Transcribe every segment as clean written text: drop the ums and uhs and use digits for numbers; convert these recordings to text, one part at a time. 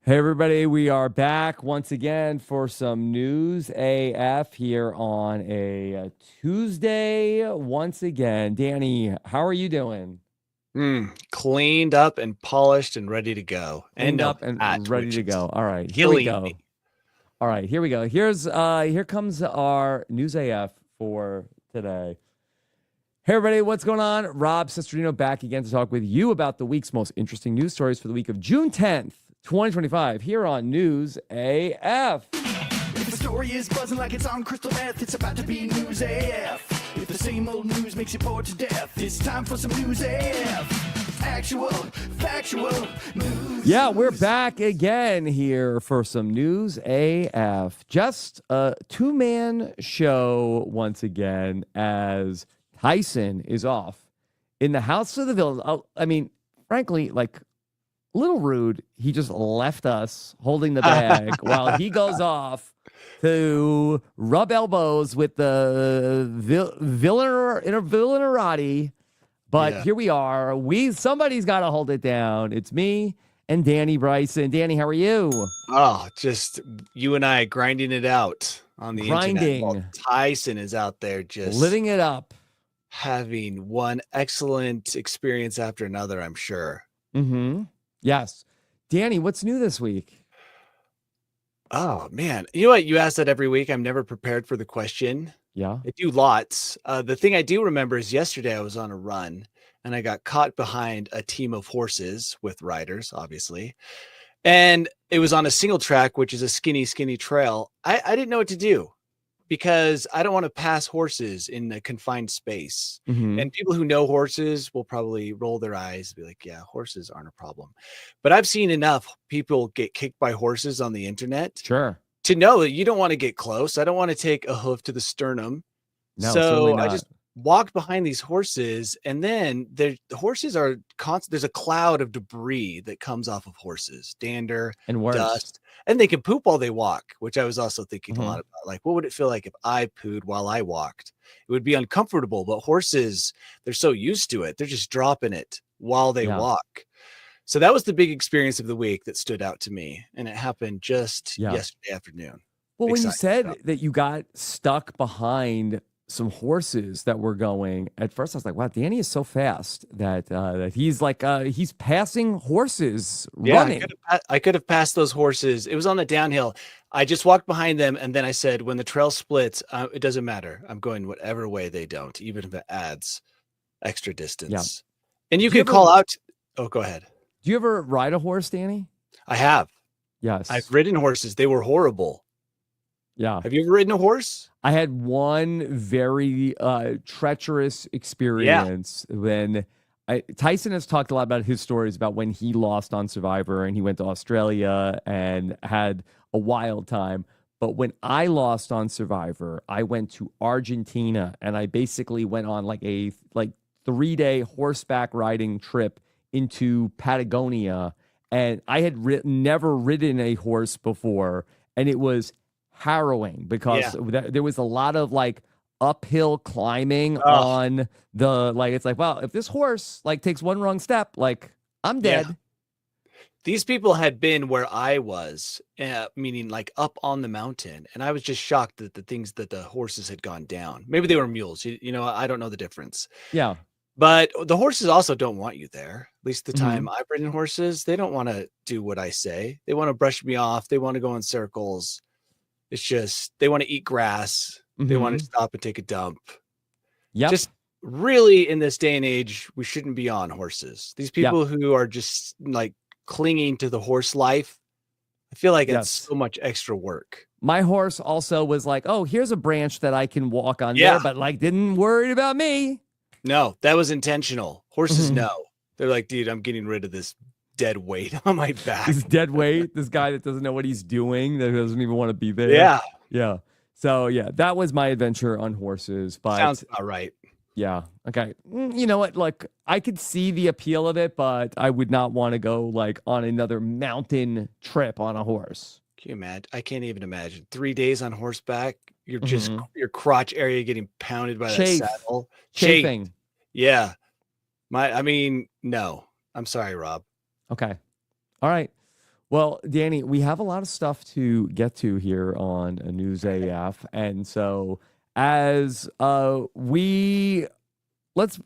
Hey, everybody, we are back once again for some News AF here on a Tuesday once again. Danny, how are you doing? Cleaned up and polished and ready to go. And Cleaned no up and hat, ready which to go. is All right, here we killing me. go. All right, here we go. Here comes our News AF for today. Hey, everybody, what's going on? Rob Cesternino back again to talk with you about the week's most interesting news stories for the week of June 10th, 2025, here on News AF. If the story is buzzing like it's on crystal meth, it's about to be News AF. If the same old news makes you bored to death, it's time for some News AF. Actual, factual news. Yeah, we're back again here for some News AF. Just a two-man show once again as Tyson is off in the house of the villains. I mean, frankly, like a little rude. He just left us holding the bag while he goes off to rub elbows with the villainarati. But Yeah. here we are. Somebody's got to hold it down. It's me and Danny Bryson. Danny, how are you? Oh, just you and I grinding it out on the internet. While Grinding. Tyson is out there just Living it up. having one excellent experience after another, I'm sure. Mm-hmm. Yes. Danny, what's new this week? Oh, man. You know what? You ask that every week. I'm never prepared for the question. Yeah. I do lots. The thing I do remember is yesterday I was on a run and I got caught behind a team of horses with riders, obviously. And it was on a single track, which is a skinny trail. I didn't know what to do because I don't want to pass horses in a confined space. Mm-hmm. And people who know horses will probably roll their eyes and be like, yeah, horses aren't a problem. But I've seen enough people get kicked by horses on the internet Sure. to know that you don't want to get close. I don't want to take a hoof to the sternum. No, certainly So I not. just walked behind these horses, and then the horses are constant. There's a cloud of debris that comes off of horses, dander, And worse. dust, and they can poop while they walk, which I was also thinking Mhm. a lot about. Like, what would it feel like if I pooed while I walked? It would be uncomfortable, but horses, they're so used to it. They're just dropping it while they Yeah. walk. So that was the big experience of the week that stood out to me. And it happened just Yeah. yesterday afternoon. Well, when you Excited said about. that you got stuck behind some horses that were going, at first I was like, wow, Danny is so fast that he's like he's passing horses Yeah, running. I could have passed those horses. It was on the downhill. I just walked behind them, and then I said, when the trail splits, it doesn't matter. I'm going whatever way they don't, even if it adds extra distance. And you Do you could call ever- out. Oh, go ahead. Do you ever ride a horse, Danny? I have. Yes. I've ridden horses. They were horrible. Yeah. Have you ever ridden a horse? I had one very treacherous experience when Tyson has talked a lot about his stories about when he lost on Survivor and he went to Australia and had a wild time. But when I lost on Survivor, I went to Argentina and I basically went on like a 3-day horseback ring trip into Patagonia. And I had never ridden a horse before, and it was harrowing because there was a lot of like uphill climbing on the it's like, wow, if this horse like takes one wrong step, like I'm dead. Yeah. These people had been where I was, meaning like up on the mountain. And I was just shocked that the things that the horses had gone down. Maybe they were mules. You know, I don't know the difference. Yeah. But the horses also don't want you there. At least the Mhm. time I've ridden horses, they don't want to do what I say. They want to brush me off. They want to go in circles. It's just, they want to eat grass. They want to stop and take a dump. Yeah. Just really in this day and age, we shouldn't be on horses. These people who are just like clinging to the horse life, I feel like it's so much extra work. My horse also was like, oh, here's a branch that I can walk on there, but like didn't worry about me. No, that was intentional. Horses know. They're like, dude, I'm getting rid of this dead weight on my back. This dead weight, this guy that doesn't know what he's doing, that doesn't even want to be there. Yeah. Yeah. So yeah, that was my adventure on horses. But sounds about right. Yeah. Okay. You know what? Like, I could see the appeal of it, but I would not want to go like on another mountain trip on a horse. Can you imagine? I can't even imagine 3 days on horseback. You're just your crotch area getting pounded by that saddle. Chafing. Yeah. I mean, no. I'm sorry, Rob. Okay. All right. Well, Danny, we have a lot of stuff to get to here on News AF, and so as we let's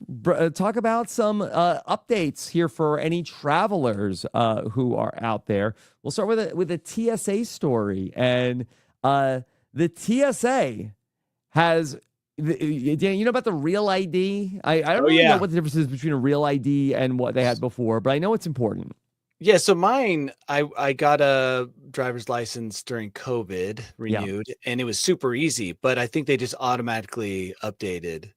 talk about some updates here for any travelers who are out there. We'll start with a TSA story, and the TSA has. Dan, you know about the real ID? I don't really know what the difference is between a real ID and what they had before, but I know it's important. Yeah, so mine, I got a driver's license during COVID, renewed, and it was super easy, but I think they just automatically updated.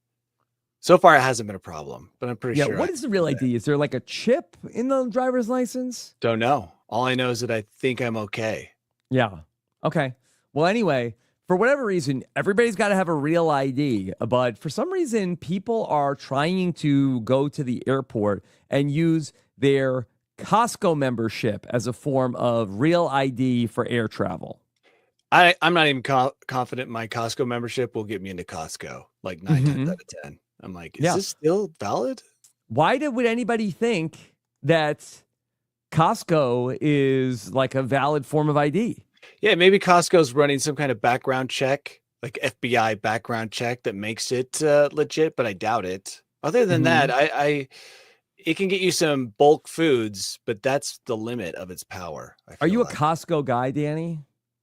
So far, it hasn't been a problem, but I'm pretty sure. What is the real ID? Is there like a chip in the driver's license? Don't know. All I know is that I think I'm okay. Yeah. Okay. Well, anyway, for whatever reason, everybody's got to have a real ID, but for some reason, people are trying to go to the airport and use their Costco membership as a form of real ID for air travel. I'm not even confident my Costco membership will get me into Costco, like 9 times out of 10. I'm like, is this still valid? Why would anybody think that Costco is like a valid form of ID? Yeah, maybe Costco's running some kind of background check, like FBI background check that makes it legit, but I doubt it. Other than that, it can get you some bulk foods, but that's the limit of its power. Are you a Costco guy, Danny?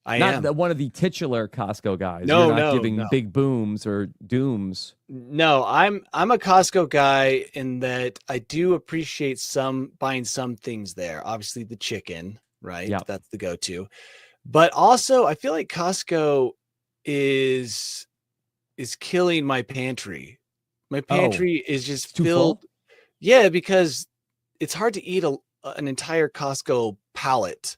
I am. Not one of the titular Costco guys. No, You're not giving big booms or dooms. No, I'm a Costco guy in that I do appreciate buying some things there. Obviously, the chicken, right? Yeah, that's the go-to. But also, I feel like Costco is killing my pantry. My pantry is just filled. Full? Yeah, because it's hard to eat an entire Costco pallet.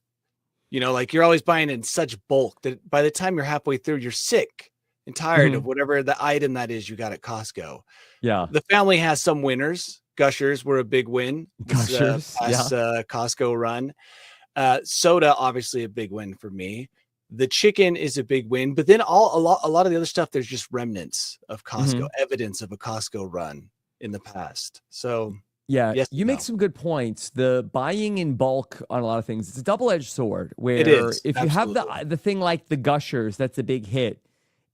You know, like you're always buying in such bulk that by the time you're halfway through, you're sick and tired of whatever the item that is you got at Costco. Yeah. The family has some winners. Gushers were a big win. Gushers, Costco run. Soda, obviously a big win for me. The chicken is a big win, but then a lot of the other stuff, there's just remnants of Costco, evidence of a Costco run in the past. So yeah, you make some good points. The buying in bulk on a lot of things, it's a double-edged sword where it is, if you have the thing like the Gushers, that's a big hit.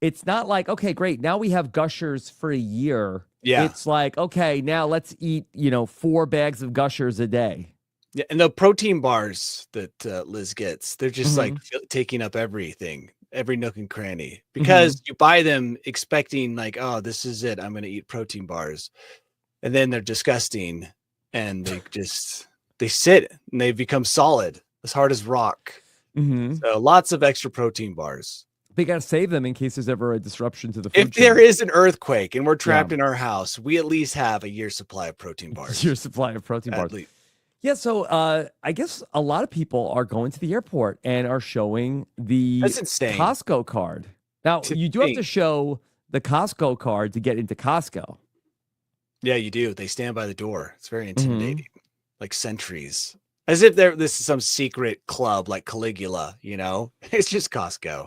It's not like, okay, great, now we have Gushers for a year. Yeah. It's like, okay, now let's eat, 4 bags of Gushers a day. Yeah, and the protein bars that Liz gets, they're just like taking up everything, every nook and cranny, because you buy them expecting like, oh, this is it. I'm going to eat protein bars. And then they're disgusting and they sit and they become solid, as hard as rock. So lots of extra protein bars. They got to save them in case there's ever a disruption to the food If there is an earthquake and we're trapped in our house, we at least have a year's supply of protein bars. Year's supply of protein bars. Yeah, so I guess a lot of people are going to the airport and are showing the Costco card. Now, you do have to show the Costco card to get into Costco. Yeah, you do. They stand by the door. It's very intimidating, like sentries. As if this is some secret club like Caligula, It's just Costco,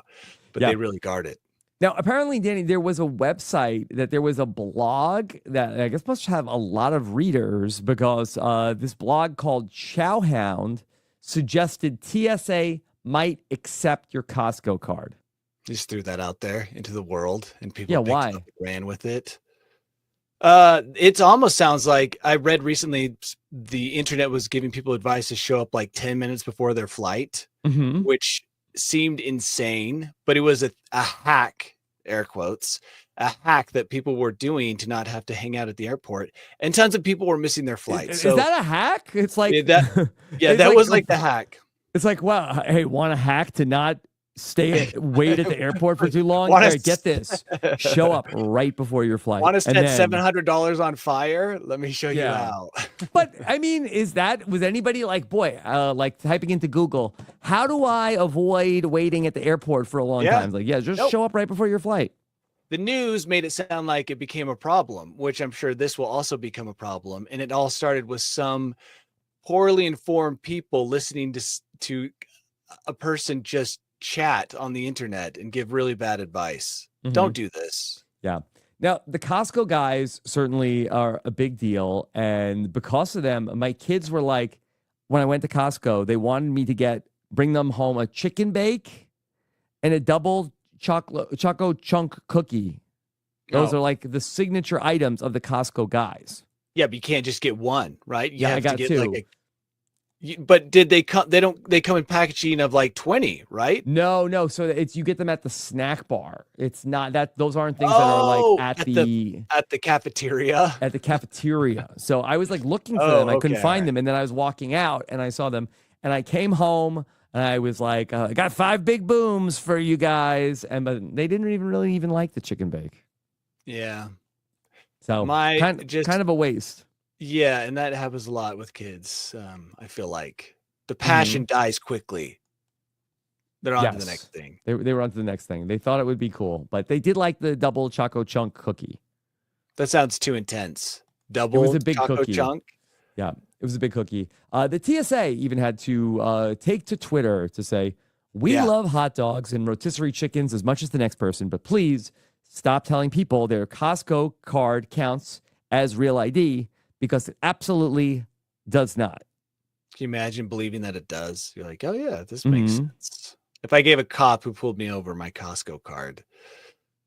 but they really guard it. Now, apparently, Danny, there was a website there was a blog that I guess must have a lot of readers because this blog called Chowhound suggested TSA might accept your Costco card. Just threw that out there into the world and people ran with it. It almost sounds like I read recently the internet was giving people advice to show up like 10 minutes before their flight, which seemed insane, but it was a hack, air quotes, a hack that people were doing to not have to hang out at the airport, and tons of people were missing their flights. Is that a hack? It's like that was like the hack. It's like, wow, hey, want a hack to not wait at the airport for too long? Get this. Show up right before your flight. Want to set $700 on fire? Let me show you how. But I mean, was anybody like, like typing into Google, how do I avoid waiting at the airport for a long time? Like, just show up right before your flight. The news made it sound like it became a problem, which I'm sure this will also become a problem. And it all started with some poorly informed people listening to a person just chat on the internet and give really bad advice. Don't do this. Yeah. Now, the Costco guys certainly are a big deal. And because of them, my kids were like, when I went to Costco, they wanted me to get bring them home a chicken bake and a double choco chunk cookie. Those are like the signature items of the Costco guys. Yeah, but you can't just get one, right? You Yeah, have I got to get two. like but did they come? They come in packaging of like 20, right? No. So it's you get them at the snack bar. It's not that those aren't things that are like at the cafeteria. At the cafeteria. So I was like looking for them. I couldn't find them, and then I was walking out and I saw them, and I came home and I was like, I got 5 big booms for you guys, and but they didn't even like the chicken bake. Yeah. So kind of a waste. Yeah, and that happens a lot with kids. I feel like the passion dies quickly. They're on to the next thing. They were on to the next thing. They thought it would be cool, but they did like the double choco chunk cookie. That sounds too intense. Double it was a big choco cookie. chunk? Yeah, it was a big cookie. The TSA even had to take to Twitter to say, we love hot dogs and rotisserie chickens as much as the next person, but please stop telling people their Costco card counts as real ID, because it absolutely does not. Can you imagine believing that it does? You're like, oh yeah, this makes sense. If I gave a cop who pulled me over my Costco card,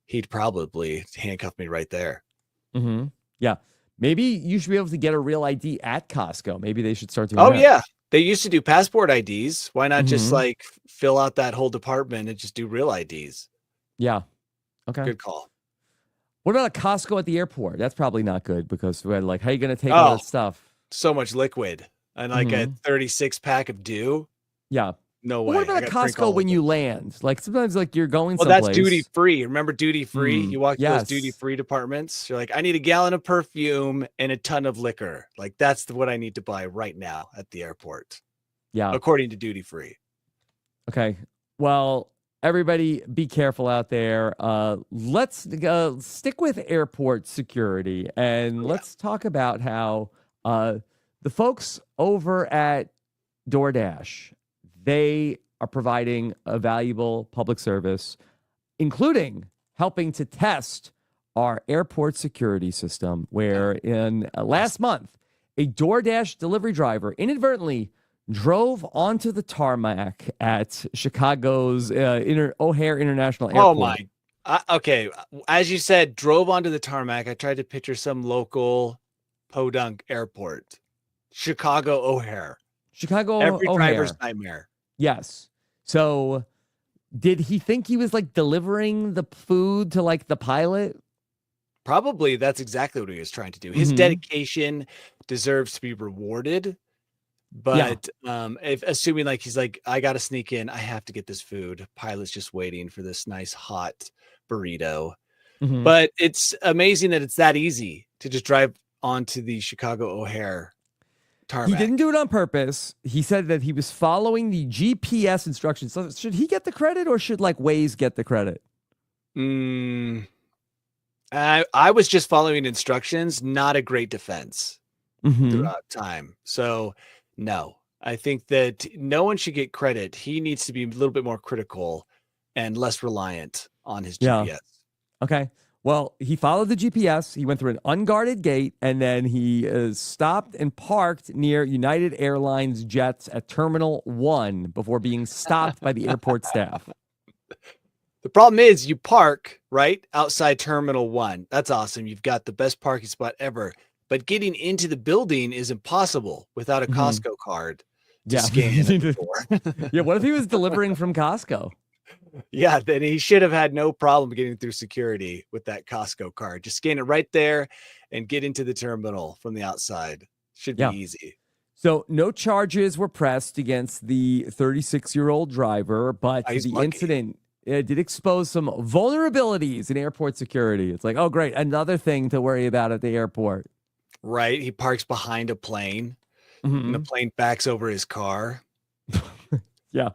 he'd probably handcuff me right there. Yeah. Maybe you should be able to get a real ID at Costco. Maybe they should start doing that. Oh yeah. They used to do passport IDs. Why not just like fill out that whole department and just do real IDs? Yeah. Okay. Good call. What about a Costco at the airport? That's probably not good because we're like, how are you going to take all that stuff? So much liquid and like a 36 pack of dew. Yeah. No way. What about a Costco when you land? Like sometimes like you're going someplace. Well, that's duty free. Remember duty free? You walk to those duty free departments. You're like, I need a gallon of perfume and a ton of liquor. Like that's what I need to buy right now at the airport. Yeah. According to duty free. Okay. Well, everybody be careful out there. Let's stick with airport security and let's talk about how the folks over at DoorDash, they are providing a valuable public service, including helping to test our airport security system, where in last month, a DoorDash delivery driver inadvertently drove onto the tarmac at Chicago's O'Hare International Airport. Oh my. Okay. As you said, drove onto the tarmac. I tried to picture some local podunk airport. Chicago O'Hare. Every driver's nightmare. Yes. So did he think he was like delivering the food to like the pilot? Probably that's exactly what he was trying to do. His dedication deserves to be rewarded. But if assuming like he's like, I got to sneak in, I have to get this food. Pilot's just waiting for this nice hot burrito. But it's amazing that it's that easy to just drive onto the Chicago O'Hare tarmac. He didn't do it on purpose. He said that he was following the GPS instructions. So should he get the credit or should like Waze get the credit? I was just following instructions, not a great defense throughout time. So no, I think that no one should get credit. He needs to be a little bit more critical and less reliant on his GPS. Okay. Well, he followed the GPS. He went through an unguarded gate, and then he stopped and parked near United Airlines jets at Terminal 1 before being stopped by the airport staff. The problem is you park right outside Terminal 1. That's awesome. You've got the best parking spot ever. But getting into the building is impossible without a Costco card to scan. Yeah, what if he was delivering from Costco? Yeah, then he should have had no problem getting through security with that Costco card. Just scan it right there and get into the terminal from the outside. Should be easy. So no charges were pressed against the 36-year-old driver, but the incident did expose some vulnerabilities in airport security. It's like, oh, great, another thing to worry about at the airport. Right. He parks behind a plane and the plane backs over his car. Yeah.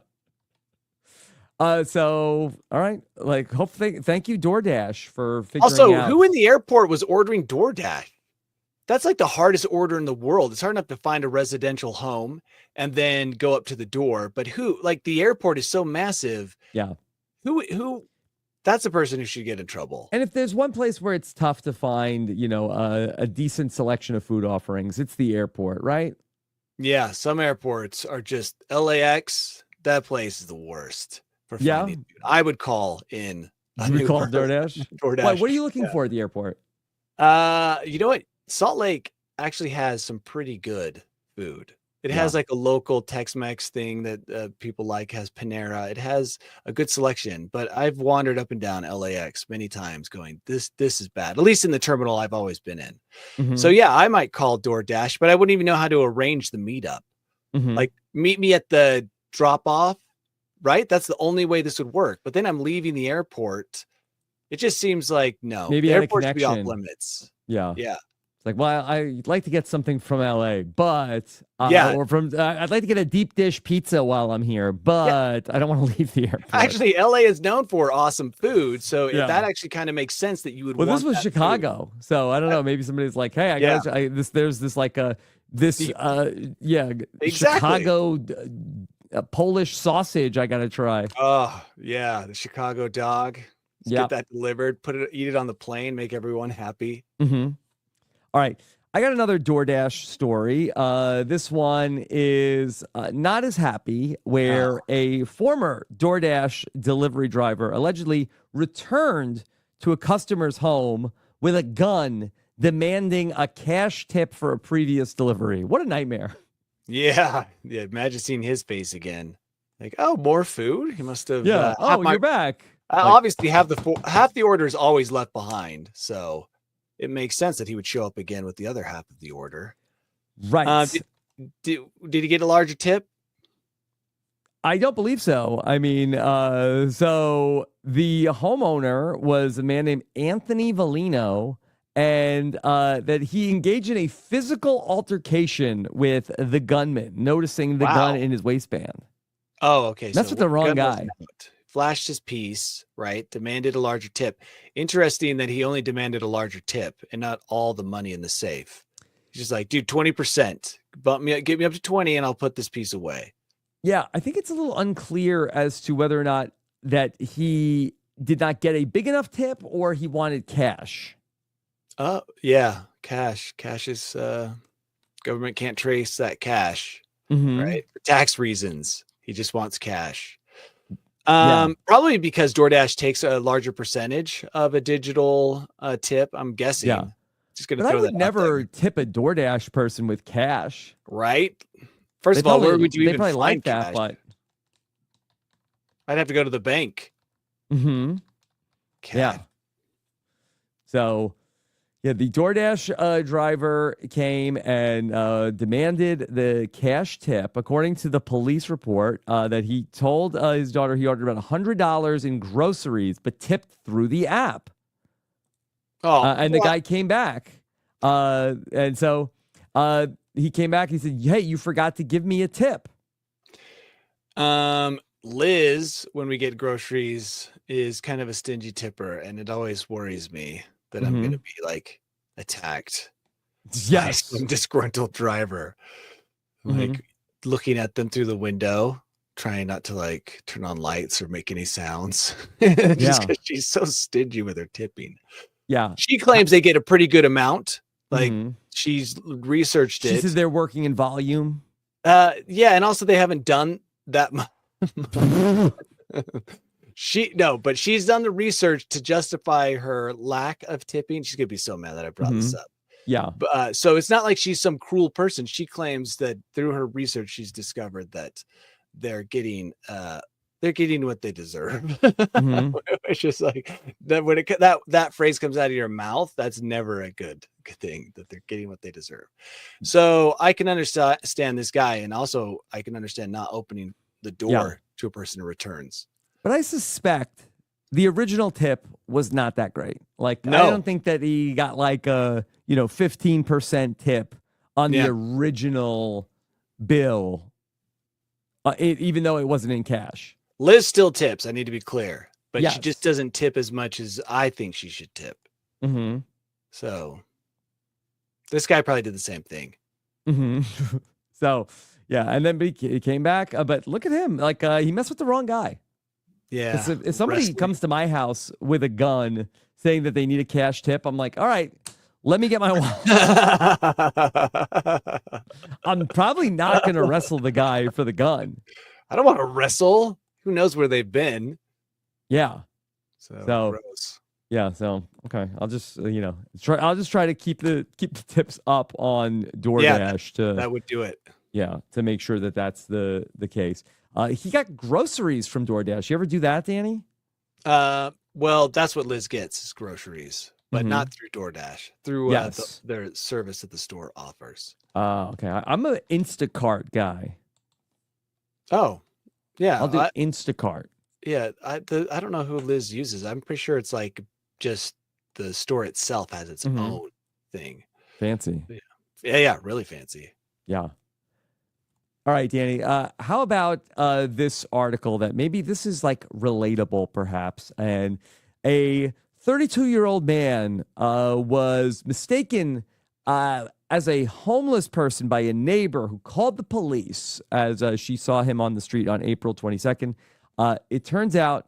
So, all right. Like, hopefully, thank you, DoorDash, for figuring out. Who in the airport was ordering DoorDash? That's like the hardest order in the world. It's hard enough to find a residential home and then go up to the door. But who, like the airport is so massive. Yeah. Who, that's the person who should get in trouble. And if there's one place where it's tough to find, a decent selection of food offerings, it's the airport, right? Yeah. Some airports are just LAX. that place is the worst for Yeah? finding food. I would call in. You would call DoorDash? DoorDash. What are you looking for at the airport? You know what? Salt Lake actually has some pretty good food. It has Yeah. like a local Tex-Mex thing that people like, has Panera. It has a good selection, but I've wandered up and down LAX many times going, this is bad. At least in the terminal I've always been in. Mhm. So yeah, I might call DoorDash, but I wouldn't even know how to arrange the meetup. Mhm. Like, meet me at the drop off, right? That's the only way this would work. But then I'm leaving the airport. It just seems like, no, Maybe the at a airport should be off connection. limits. Yeah. Yeah. It's like, well, I'd like to get something from LA, but Yeah. or from I'd like to get a deep dish pizza while I'm here, but I don't want to leave the airport. Actually, LA is known for awesome food, so Yeah. that actually kind of makes sense that you would. Well, want this was that food. Chicago, so I don't know. Maybe somebody's like, "Hey, I Yeah. got this." There's this like Exactly. Chicago Polish sausage. I gotta try. Oh yeah, the Chicago dog. Let's Yeah. get that delivered. Eat it on the plane. Make everyone happy. Mm-hmm. All right. I got another DoorDash story. This one is not as happy, where a former DoorDash delivery driver allegedly returned to a customer's home with a gun demanding a cash tip for a previous delivery. What a nightmare. Yeah. Imagine seeing his face again. Like, oh, more food. He must have. Yeah. You're back. Obviously, half the order is always left behind, so it makes sense that he would show up again with the other half of the order. Right. Did he get a larger tip? I don't believe so. I mean, so the homeowner was a man named Anthony Valino, and that he engaged in a physical altercation with the gunman, noticing the gun in his waistband. Oh, okay. That's with the wrong guy. Flashed his piece, right? Demanded a larger tip. Interesting that he only demanded a larger tip and not all the money in the safe. He's just like, dude, 20%. Get me up to 20 and I'll put this piece away. Yeah, I think it's a little unclear as to whether or not that he did not get a big enough tip or he wanted cash. Oh, yeah. Cash. Cash is government can't trace that cash, right? For tax reasons. He just wants cash. Probably because DoorDash takes a larger percentage of a digital tip, I'm guessing. Yeah. Just gonna But throw I would that out never there. tip a DoorDash person with cash. Right? First of all, where would you they even probably find like cash? that, but I'd have to go to the bank. yeah. God. So yeah, the DoorDash driver came and demanded the cash tip. According to the police report, that he told his daughter he ordered about $100 in groceries, but tipped through the app. Oh, And the guy came back. And so he came back. He said, "Hey, you forgot to give me a tip." Liz, when we get groceries, is kind of a stingy tipper, and it always worries me that I'm going to be like attacked by Yes. some disgruntled driver, like looking at them through the window, trying not to like turn on lights or make any sounds, just because she's so stingy with her tipping. Yeah. She claims they get a pretty good amount. Like Mhm. she's researched She it. said they're working in volume. Yeah, and also they haven't done that much. But she's done the research to justify her lack of tipping. She's gonna be so mad that I brought this up. Yeah. So it's not like she's some cruel person. She claims that through her research, she's discovered that they're getting what they deserve. It's just like that when that phrase comes out of your mouth, that's never a good thing, that they're getting what they deserve. So I can understand this guy, and also I can understand not opening the door to a person who returns. But I suspect the original tip was not that great. Like, No. I don't think that he got like a 15% tip on the original bill, even though it wasn't in cash. Liz still tips, I need to be clear, but Yes. she just doesn't tip as much as I think she should tip. Mm-hmm. So this guy probably did the same thing. Mm-hmm. So yeah, and then he came back, but look at him, like he messed with the wrong guy. Yeah. If somebody wrestling. comes to my house with a gun saying that they need a cash tip, I'm like, all right, let me get my wallet. I'm probably not going to wrestle the guy for the gun. I don't want to wrestle. Who knows where they've been? Yeah. So gross. Yeah. So okay, I'll just try. I'll just try to keep the tips up on DoorDash that would do it. Yeah, to make sure that that's the case. He got groceries from DoorDash. You ever do that, Danny? Well, that's what Liz gets is groceries, but not through DoorDash. Through their service that the store offers. Okay. I'm an Instacart guy. Oh, yeah. I'll do Instacart. Yeah, I don't know who Liz uses. I'm pretty sure it's like just the store itself has its own thing. Fancy. Yeah, really fancy. Yeah. All right, Danny. How about this article that maybe this is like relatable, perhaps? And a 32-year-old man was mistaken as a homeless person by a neighbor who called the police as she saw him on the street on April 22nd. It turns out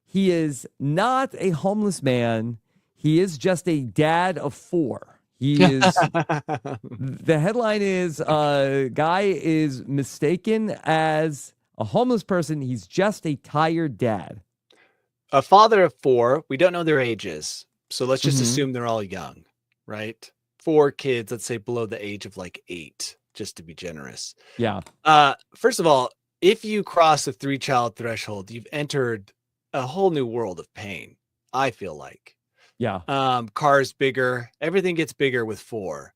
he is not a homeless man. He is just a dad of 4. He is. The headline is guy is mistaken as a homeless person. He's just a tired dad. A father of 4. We don't know their ages. So let's just assume they're all young, right? 4 kids, let's say below the age of like 8, just to be generous. Yeah. First of all, if you cross the 3-child threshold, you've entered a whole new world of pain, I feel like. Yeah. Cars bigger. Everything gets bigger with 4.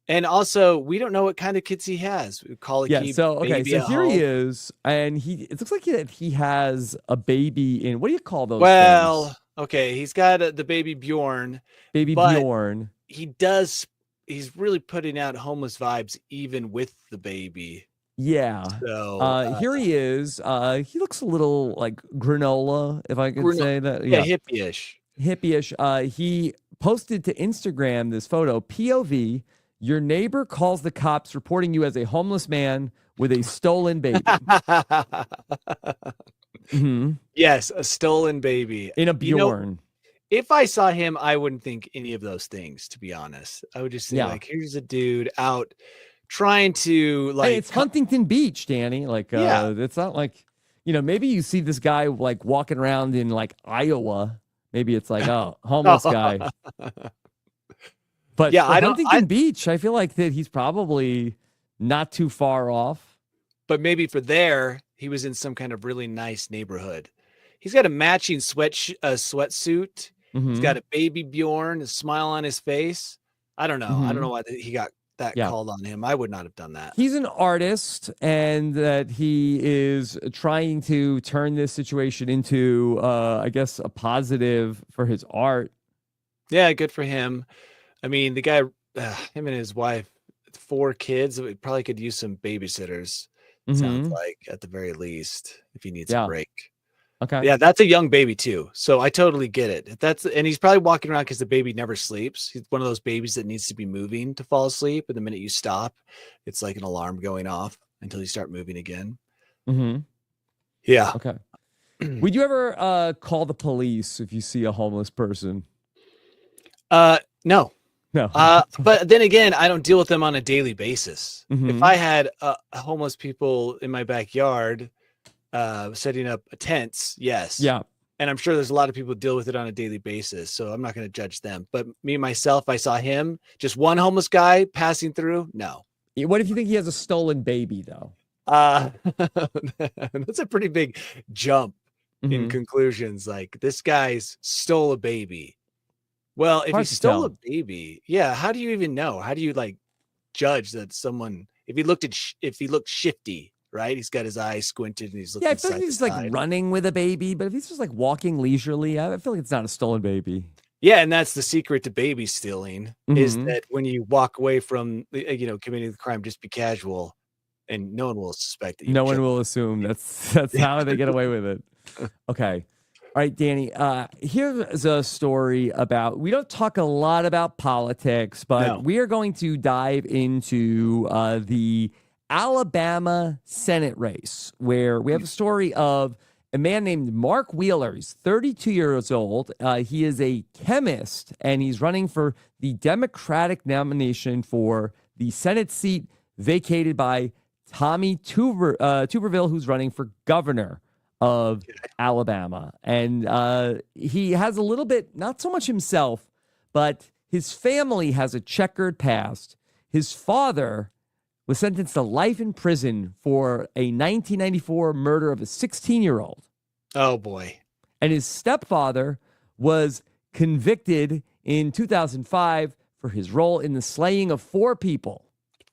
And also, we don't know what kind of kids he has. We call it So here he is, and it looks like he has a baby in, what do you call those things? Okay, he's got the baby Bjorn. Bjorn. He's really putting out homeless vibes even with the baby. Yeah. So here he is. He looks a little like granola, if I could say that. Yeah, hippie-ish. He posted to Instagram this photo, POV, your neighbor calls the cops reporting you as a homeless man with a stolen baby. Yes, a stolen baby. In a Bjorn. If I saw him, I wouldn't think any of those things, to be honest. I would just think, like, here's a dude out trying to, like... Hey, it's Huntington Beach, Danny. Like, it's not like, maybe you see this guy, like, walking around in, like, Iowa. Maybe it's like, oh, homeless guy. But Huntington Beach, I feel like that he's probably not too far off. But maybe for there, he was in some kind of really nice neighborhood. He's got a matching sweatsuit. He's got a baby Bjorn, a smile on his face. I don't know. I don't know why he got that called on him. I would not have done that. He's an artist, and that he is trying to turn this situation into, I guess, a positive for his art. Yeah, good for him. I mean, the guy, him and his wife, 4 kids, probably could use some babysitters. Sounds like, at the very least, if he needs a break. Okay. Yeah, that's a young baby too. So I totally get it. And he's probably walking around because the baby never sleeps. He's one of those babies that needs to be moving to fall asleep. And the minute you stop, it's like an alarm going off until you start moving again. Yeah. Okay. Would you ever call the police if you see a homeless person? No. But then again, I don't deal with them on a daily basis. If I had homeless people in my backyard, setting up tents, yes. Yeah. And I'm sure there's a lot of people who deal with it on a daily basis, so I'm not going to judge them. But me, myself, I saw him, just one homeless guy passing through. No. What if you think he has a stolen baby, though? That's a pretty big jump in conclusions. Like, this guy's stole a baby. Well, if he stole a baby, how do you even know? How do you, like, judge that someone, if he looked shifty, right? He's got his eyes squinted and he's looking. Yeah, I feel like he's like running with a baby, but if he's just like walking leisurely, I feel like it's not a stolen baby. Yeah, and that's the secret to baby stealing is that when you walk away from committing the crime, just be casual, and no one will suspect that. No one will assume that's how they get away with it. Okay. All right, Danny, here's a story about, we don't talk a lot about politics, but we are going to dive into the Alabama Senate race, where we have a story of a man named Mark Wheeler. He's 32 years old. He is a chemist, and he's running for the Democratic nomination for the Senate seat vacated by Tommy Tuberville, who's running for governor of Alabama. And he has a little bit, not so much himself, but his family has a checkered past. His father was sentenced to life in prison for a 1994 murder of a 16-year-old. Oh, boy. And his stepfather was convicted in 2005 for his role in the slaying of 4 people.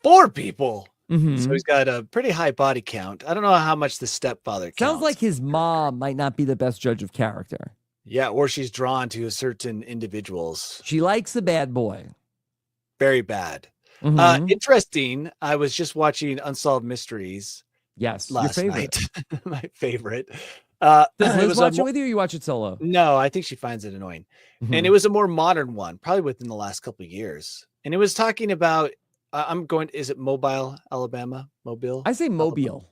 4 people? Mm-hmm. So he's got a pretty high body count. I don't know how much the stepfather counts. Sounds like his mom might not be the best judge of character. Yeah, or she's drawn to certain individuals. She likes a bad boy. Very bad. Mm-hmm. Interesting. I was just watching Unsolved Mysteries. Yes, last your favorite. night. My favorite. Does it Liz was watch it with you, or you watch it solo? No, I think she finds it annoying. Mm-hmm. And it was a more modern one, probably within the last couple of years. And it was talking about, is it Mobile, Alabama? Mobile? I say Mobile.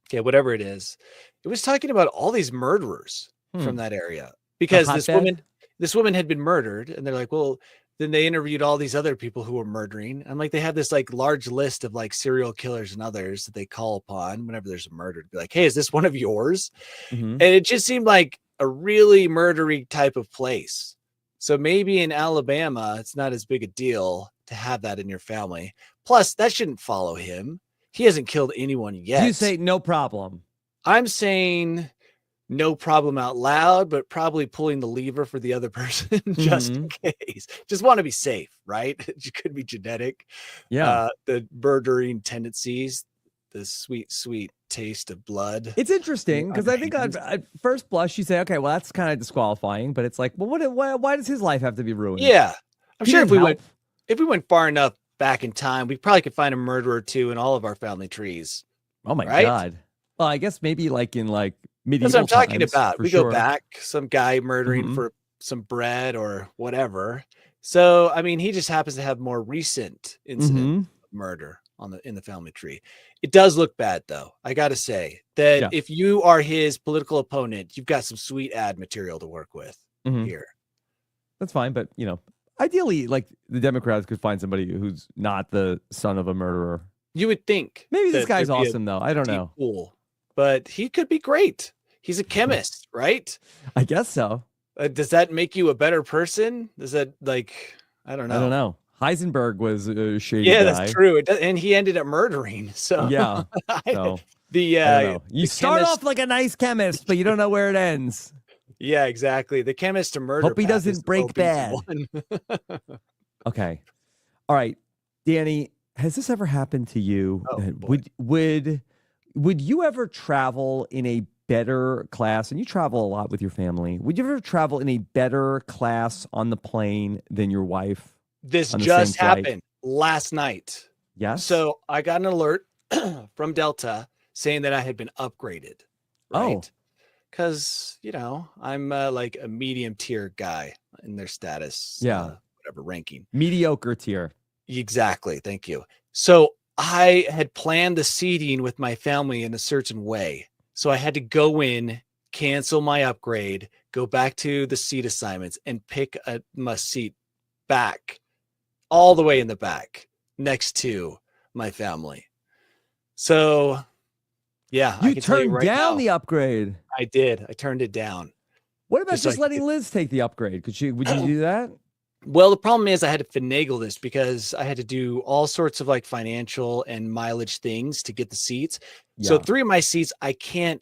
Okay, whatever it is. It was talking about all these murderers from that area. Because this woman had been murdered, and they're like, well, then they interviewed all these other people who were murdering. And like, they have this like large list of like serial killers and others that they call upon whenever there's a murder to be like, hey, is this one of yours? Mm-hmm. And it just seemed like a really murdery type of place. So maybe in Alabama, it's not as big a deal to have that in your family. Plus, that shouldn't follow him. He hasn't killed anyone yet. You say no problem. I'm saying no problem out loud, but probably pulling the lever for the other person just in case. Just want to be safe, right? It could be genetic. Yeah. The murdering tendencies, the sweet, sweet taste of blood. It's interesting because I think at first blush you say, okay, well, that's kind of disqualifying, but it's like, well, why does his life have to be ruined? Yeah. I'm sure if we went far enough back in time, we probably could find a murderer or two in all of our family trees. Oh my right? God. Well, I guess maybe like in like medieval That's what I'm talking times, about. for We sure. go back, some guy murdering for some bread or whatever. So, I mean, he just happens to have more recent incident of murder in the family tree. It does look bad, though. I got to say that if you are his political opponent, you've got some sweet ad material to work with here. That's fine, but ideally, like the Democrats could find somebody who's not the son of a murderer. You would think. Maybe this guy's awesome, though. I don't know. Cool. But he could be great. He's a chemist, right? I guess so. Does that make you a better person? Does that I don't know. I don't know. Heisenberg was a shady guy. That's true. And he ended up murdering. So yeah. So, you start off like a nice chemist, but you don't know where it ends. Yeah, exactly. The chemist to murder. Hope he doesn't break bad. Okay. All right, Danny. Has this ever happened to you? Oh, Would you ever travel in a better class? And you travel a lot with your family. Would you ever travel in a better class on the plane than your wife? This just happened last night. Yes. So I got an alert from Delta saying that I had been upgraded. Right. Because, I'm like a medium tier guy in their status. Yeah. Whatever ranking. Mediocre tier. Exactly. Thank you. So I had planned the seating with my family in a certain way. So I had to go in, cancel my upgrade, go back to the seat assignments and pick my seat back all the way in the back next to my family. So yeah, you turned down the upgrade. I did. I turned it down. What about just letting Liz take the upgrade? Would you do that? Well, the problem is I had to finagle this because I had to do all sorts of like financial and mileage things to get the seats. Yeah. So 3 of my seats, I can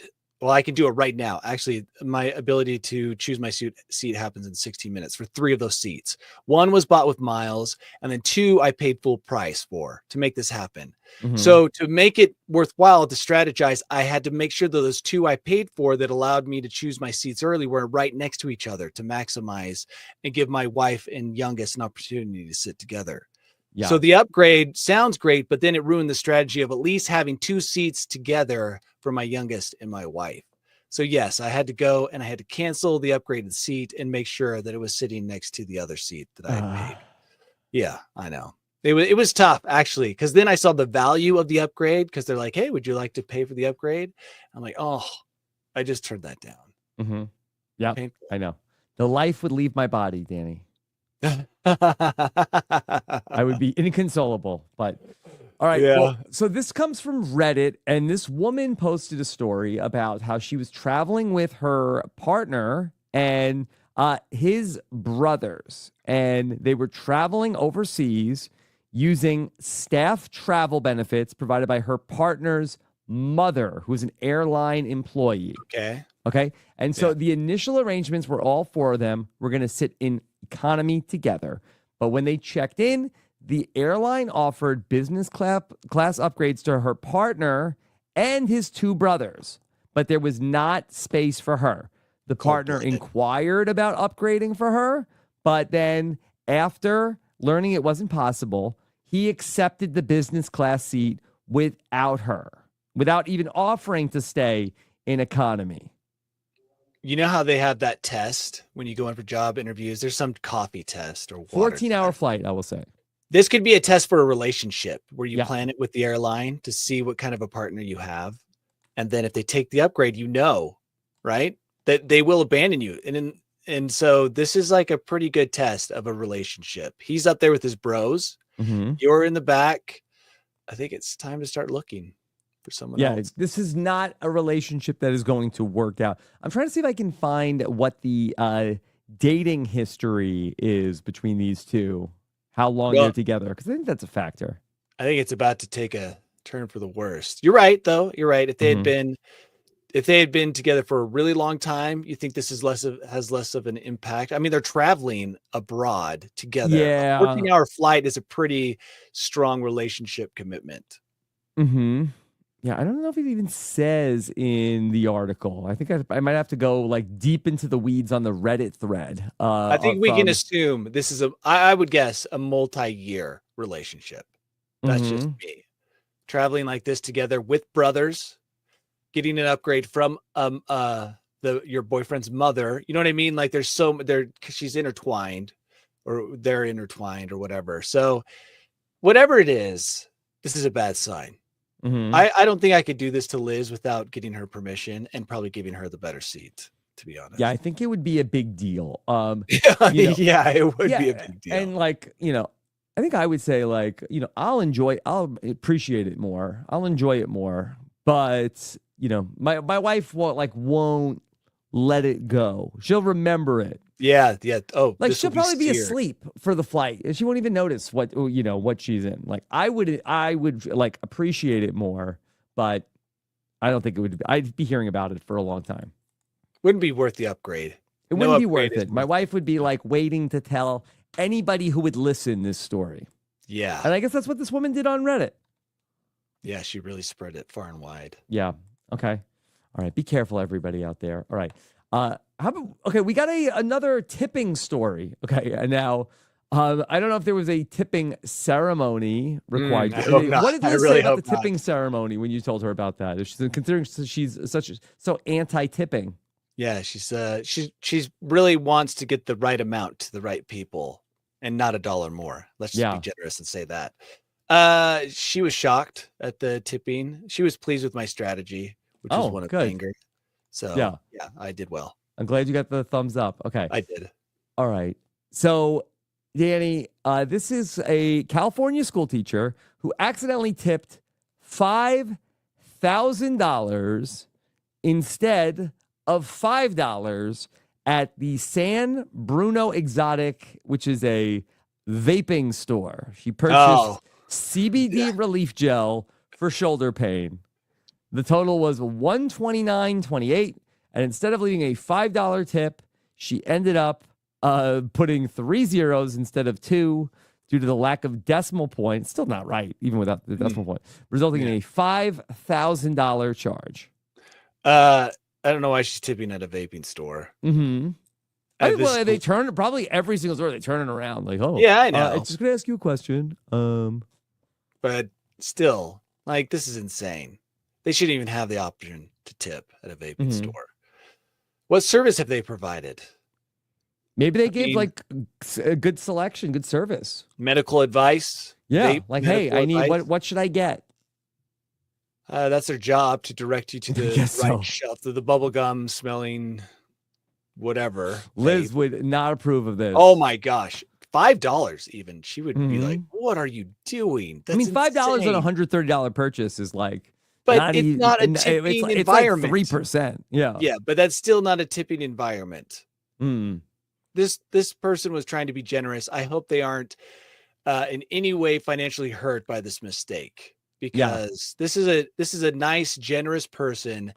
do it right now. Actually, my ability to choose my seat happens in 16 minutes for 3 of those seats. 1 was bought with miles, and then 2 I paid full price for to make this happen. So to make it worthwhile to strategize, I had to make sure that those 2 I paid for that allowed me to choose my seats early were right next to each other to maximize and give my wife and youngest an opportunity to sit together. Yeah. So the upgrade sounds great, but then it ruined the strategy of at least having 2 seats together for my youngest and my wife. So yes, I had to go and I had to cancel the upgraded seat and make sure that it was sitting next to the other seat that I had paid. Yeah, I know. It was tough, actually, because then I saw the value of the upgrade because they're like, hey, would you like to pay for the upgrade? I'm like, oh, I just turned that down. Yeah, I know. The life would leave my body, Danny. I would be inconsolable. But All right. Yeah. Well, so this comes from Reddit, and this woman posted a story about how she was traveling with her partner and his brothers, and they were traveling overseas using staff travel benefits provided by her partner's mother, who was an airline employee. Okay. Okay. And so the initial arrangements were all four of them were going to sit in economy together. But when they checked in, the airline offered business class upgrades to her partner and his two brothers, but there was not space for her. The partner inquired about upgrading for her, but then after learning it wasn't possible, he accepted the business class seat without her, without even offering to stay in economy. You know how they have that test when you go in for job interviews? There's some coffee test or 14-hour flight, I will say. This could be a test for a relationship where you plan it with the airline to see what kind of a partner you have. And then if they take the upgrade, right, that they will abandon you. And so this is like a pretty good test of a relationship. He's up there with his bros. Mm-hmm. You're in the back. I think it's time to start looking for someone else. This is not a relationship that is going to work out. I'm trying to see if I can find what the dating history is between these two, how long they're together, because I think that's a factor. I think it's about to take a turn for the worst. You're right, though. You're right. If they had been together for a really long time, you think this is has less of an impact. I mean, they're traveling abroad together. Yeah. A 14-hour flight is a pretty strong relationship commitment. Mm-hmm. Yeah, I don't know if it even says in the article. I think I might have to go like deep into the weeds on the Reddit thread. I think we can assume this is I would guess a multi-year relationship. That's just me. Traveling like this together with brothers, getting an upgrade from your boyfriend's mother. You know what I mean? Like she's intertwined, or they're intertwined, or whatever. So whatever it is, this is a bad sign. Mm-hmm. I don't think I could do this to Liz without getting her permission and probably giving her the better seat, to be honest. Yeah, I think it would be a big deal. Yeah, it would be a big deal. And like, I think I would say like, I'll appreciate it more. I'll enjoy it more. But, my wife won't let it go. She'll remember it. Yeah. Oh, like she'll probably be asleep for the flight, and she won't even notice what she's in. Like I would like appreciate it more, but I don't think it would. I'd be hearing about it for a long time. Wouldn't be worth the upgrade. It wouldn't be worth it. My wife would be like waiting to tell anybody who would listen this story. Yeah, and I guess that's what this woman did on Reddit. Yeah, she really spread it far and wide. Yeah. Okay. All right. Be careful, everybody out there. All right. We got another tipping story. Okay, and now I don't know if there was a tipping ceremony required. What did you say about the tipping ceremony when you told her about that? Considering she's so anti-tipping. Yeah, she's really wants to get the right amount to the right people and not $1 more. Let's just be generous and say that. She was shocked at the tipping. She was pleased with my strategy, which is one of anger. So yeah, I did well. I'm glad you got the thumbs up. Okay. I did. All right. So, Danny, this is a California school teacher who accidentally tipped $5,000 instead of $5 at the San Bruno Exotic, which is a vaping store. She purchased CBD relief gel for shoulder pain. The total was $129.28. And instead of leaving a $5 tip, she ended up putting 3 zeros instead of 2 due to the lack of decimal point. Still not right, even without the decimal point, resulting in a $5,000 charge. I don't know why she's tipping at a vaping store. Mm-hmm. They turn probably every single store. They turn it around like, yeah, I know. I'm just gonna ask you a question. But still, like, this is insane. They shouldn't even have the option to tip at a vaping store. What service have they provided? Maybe they gave like a good selection, good service. Medical advice? Yeah. Like, hey, I need, what should I get? That's their job, to direct you to the right shelf, to the bubblegum smelling whatever. Liz would not approve of this. Oh my gosh. $5 even, she would be like, Mhm. "What are you doing?" I mean, $5 on a insane." $130 purchase is like But not it's even. not a It's tipping like, it's like environment. 3%. Yeah. Yeah, but that's still not a tipping environment. Mm. This person was trying to be generous. I hope they aren't in any way financially hurt by this mistake, Yeah. because this is a nice, generous person,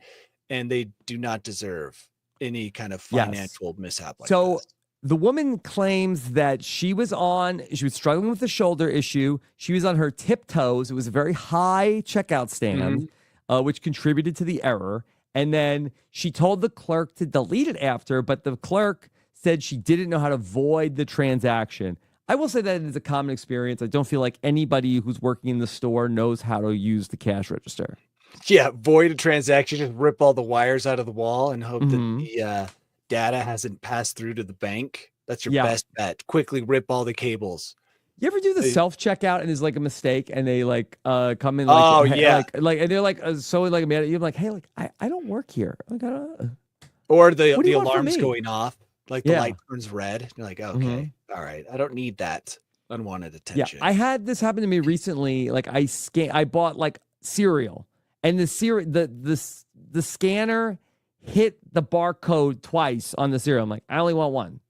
and they do not deserve any kind of Yes. financial mishap like So this. the woman claims that she was struggling with the shoulder issue. She was on her tiptoes. It was a very high checkout stand, which contributed to the error. And then she told the clerk to delete it after, but the clerk said she didn't know how to void the transaction. I will say that it is a common experience. I don't feel like anybody who's working in the store knows how to use the cash register. Yeah, void a transaction, just rip all the wires out of the wall and hope that Mhm. the data hasn't passed through to the bank. That's your Yeah. best bet. Quickly rip all the cables. You ever do the They- self checkout and there's like a mistake and they like come in Oh, hey, yeah. like and they're like so like mad at you, like, hey, like I don't work here, like Or What do the you want from alarm's me? going off, like the Yeah. light turns red. You're like, okay, all right, I don't need that unwanted Yeah, attention. I had this happen to me recently. Like I bought like cereal, and the scanner hit the barcode twice on the cereal. I'm like, I only want one.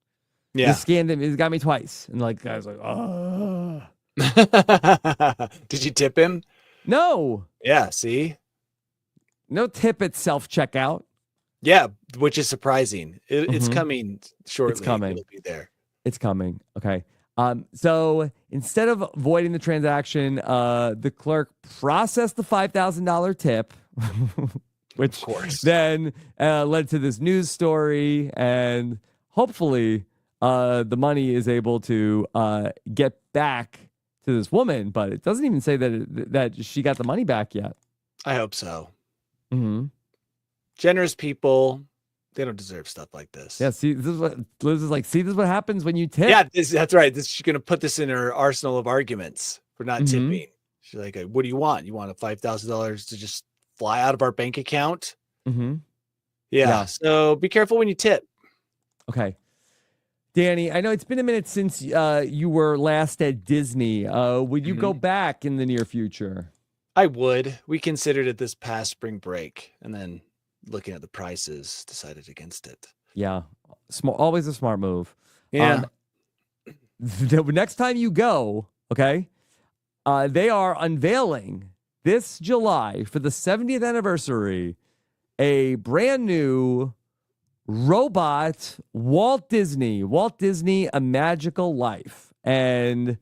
Yeah. It got me twice, and like I was like, oh Did you tip him? no, Yeah. See. no tip at self checkout. Yeah, which is surprising. It's Mhm. coming shortly. It's coming. It'll be there. It's coming. Okay. So instead of voiding the transaction, the clerk processed the $5,000 tip, which Of course. then led to this news story, and hopefully the money is able to get back to this woman. But it doesn't even say that she got the money back yet. I hope so. Mm-hmm. Generous people, they don't deserve stuff like this. Yeah. See, this is what Liz is like. See, this is what happens when you tip. Yeah, that's right. She's going to put this in her arsenal of arguments for not Mhm. tipping. She's like, what do you want? You want a $5,000 to just fly out of our bank account? Mm-hmm. Yeah. Yeah. So be careful when you tip. Okay. Danny, I know it's been a minute since you were last at Disney. Would you go back in the near future? I would. We considered it this past spring break, and then looking at the prices, decided against it. Yeah. Always a smart move. Yeah. The next time you go, okay, they are unveiling this July for the 70th anniversary a brand new robot Walt Disney, A Magical Life. And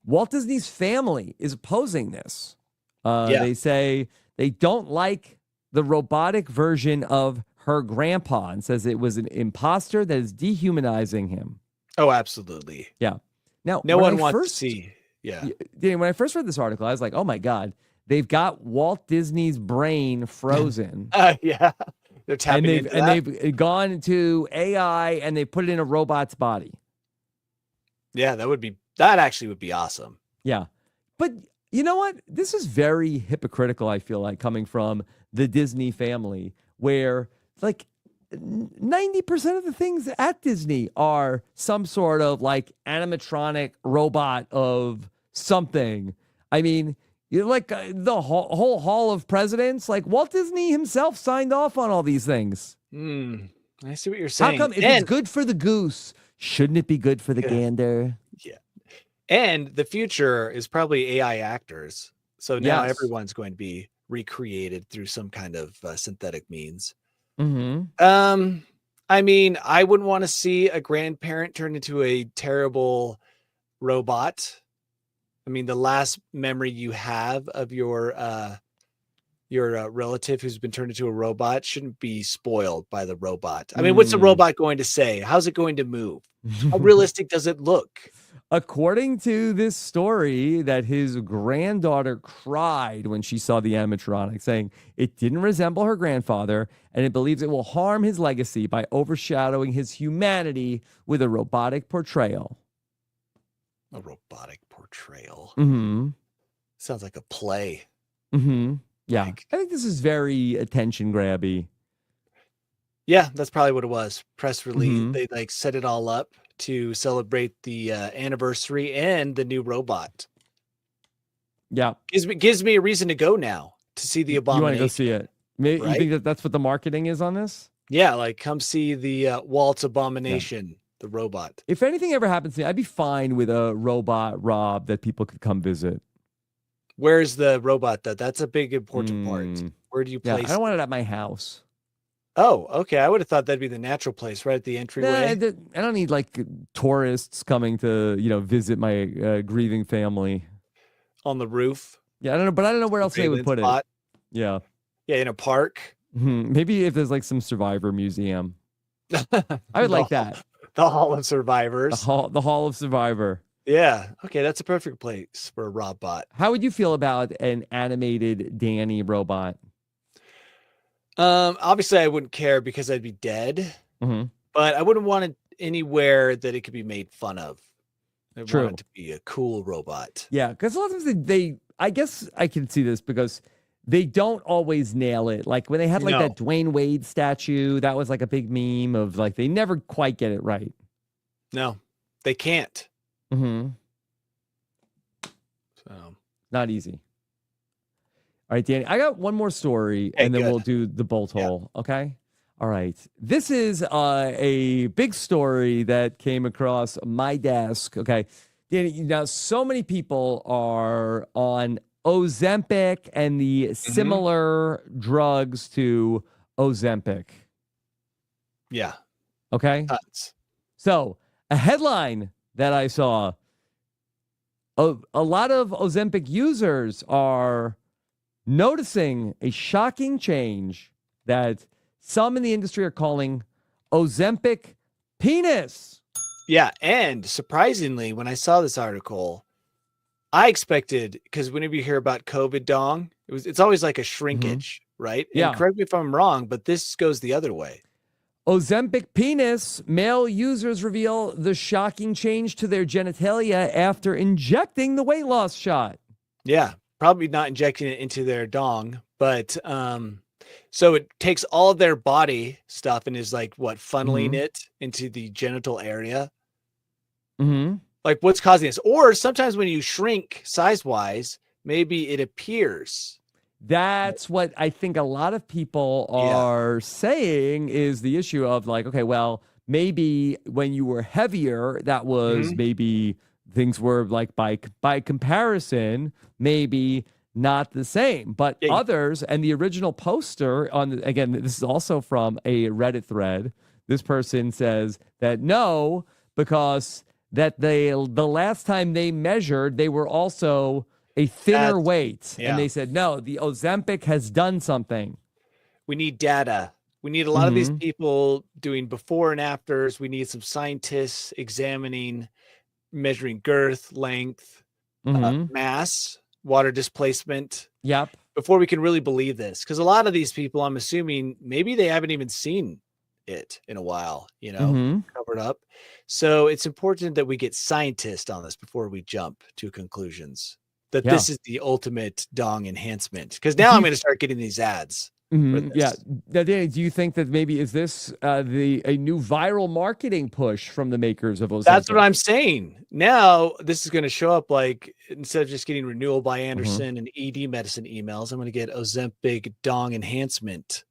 Walt Disney's family is opposing this. They say they don't like the robotic version of her grandpa and says it was an imposter that is dehumanizing him. Oh, absolutely. Yeah. Now, No when one I wants first, to see. Yeah. Danny, when I first read this article, I was like, oh my God, they've got Walt Disney's brain frozen. Yeah. They're tapping into that. they've gone to AI and they put it in a robot's body. Yeah, that actually would be awesome. Yeah. But you know what? This is very hypocritical, I feel like, coming from the Disney family, where like 90% of the things at Disney are some sort of like animatronic robot of something. I mean, you're like the whole Hall of Presidents, like Walt Disney himself signed off on all these things. I see what you're saying. How come if it's good for the goose, shouldn't it be good for the gander? Yeah. And the future is probably AI actors. So now Yes. everyone's going to be recreated through some kind of synthetic means. Mm-hmm. I mean, I wouldn't want to see a grandparent turn into a terrible robot. I mean, the last memory you have of your relative who's been turned into a robot shouldn't be spoiled by the robot. I mean, what's the robot going to say? How's it going to move? How realistic does it look? According to this story, that his granddaughter cried when she saw the animatronic, saying it didn't resemble her grandfather, and it believes it will harm his legacy by overshadowing his humanity with a robotic portrayal. A robotic portrayal. Mm-hmm. Sounds like a play. Mm-hmm. Yeah. Like- I think this is very attention grabby. Yeah, that's probably what it was. Press release. Mhm. They like set it all up to celebrate the anniversary and the new robot. Yeah. Gives me a reason to go now to see the You want to Abomination. go see it? Maybe right? you think that that's what the marketing is on this? Yeah, like come see the Walt's Abomination, the robot. If anything ever happens to me, I'd be fine with a robot Rob that people could come visit. Where's the robot though? That's a big important part. Where do you Yeah, place I don't want it at my house. Oh, okay. I would have thought that'd be the natural place, right at the entryway. I don't need like tourists coming to, visit my grieving family. On the roof. Yeah, I don't know, but I don't know where else they would put it. Yeah. Yeah, in a park. Maybe if there's like some survivor museum. I would like that. The Hall of Survivors. The Hall of Survivor. Yeah. Okay, that's a perfect place for a Robbot. How would you feel about an animated Danny robot? Obviously I wouldn't care because I'd be dead. But I wouldn't want it anywhere that it could be made fun of. I want it to be a cool robot. Yeah, because a lot of times I guess I can see this because they don't always nail it. Like when they had like that Dwayne Wade statue, that was like a big meme of like they never quite get it right. No, they can't. So not easy. All right, Danny, I got one more story and then we'll do the bolt hole. Okay. All right. This is a big story that came across my desk. Okay. Danny, now so many people are on Ozempic and the similar drugs to Ozempic. Yeah. Okay. So a headline that I saw, a lot of Ozempic users are noticing a shocking change that some in the industry are calling Ozempic penis. Yeah, and surprisingly, when I saw this article, I expected, because whenever you hear about COVID dong, it's always like a shrinkage, right? Yeah. And correct me if I'm wrong, but this goes the other way. Ozempic penis, male users reveal the shocking change to their genitalia after injecting the weight loss shot. Yeah, probably not injecting it into their dong, but so it takes all of their body stuff and is like funneling it into the genital area. Like what's causing this? Or sometimes when you shrink size-wise, maybe it appears. That's what I think a lot of people are saying is the issue of like, okay, well, maybe when you were heavier, that was maybe things were like by comparison, maybe not the same, but others, and the original poster again, this is also from a Reddit thread. This person says that no, because that the last time they measured, they were also a thinner weight. And they said, no, the Ozempic has done something. We need data. We need a lot of these people doing before and afters. We need some scientists examining, measuring girth, length, mass, water displacement. Yep. Before we can really believe this. Because a lot of these people, I'm assuming, maybe they haven't even seen it in a while, covered up. So it's important that we get scientists on this before we jump to conclusions that this is the ultimate dong enhancement. Because now I'm going to start getting these ads. Yeah. Now, Danny, do you think that maybe is this a new viral marketing push from the makers of Ozempic? That's what I'm saying. Now this is going to show up like instead of just getting Renewal by Anderson and ED medicine emails, I'm going to get Ozempic dong enhancement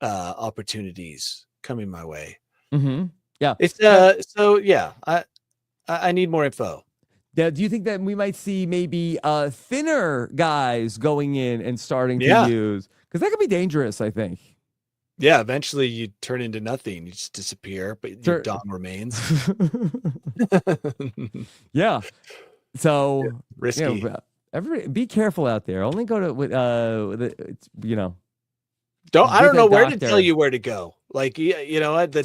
opportunities coming my way. Yeah. It's so yeah, I need more info. Now, do you think that we might see maybe thinner guys going in and starting to use? Because that could be dangerous, I think. Yeah, eventually you turn into nothing. You just disappear, but your dong remains. Yeah. So risky. Everybody, be careful out there. Only go to I don't know where to tell you where to go. Like the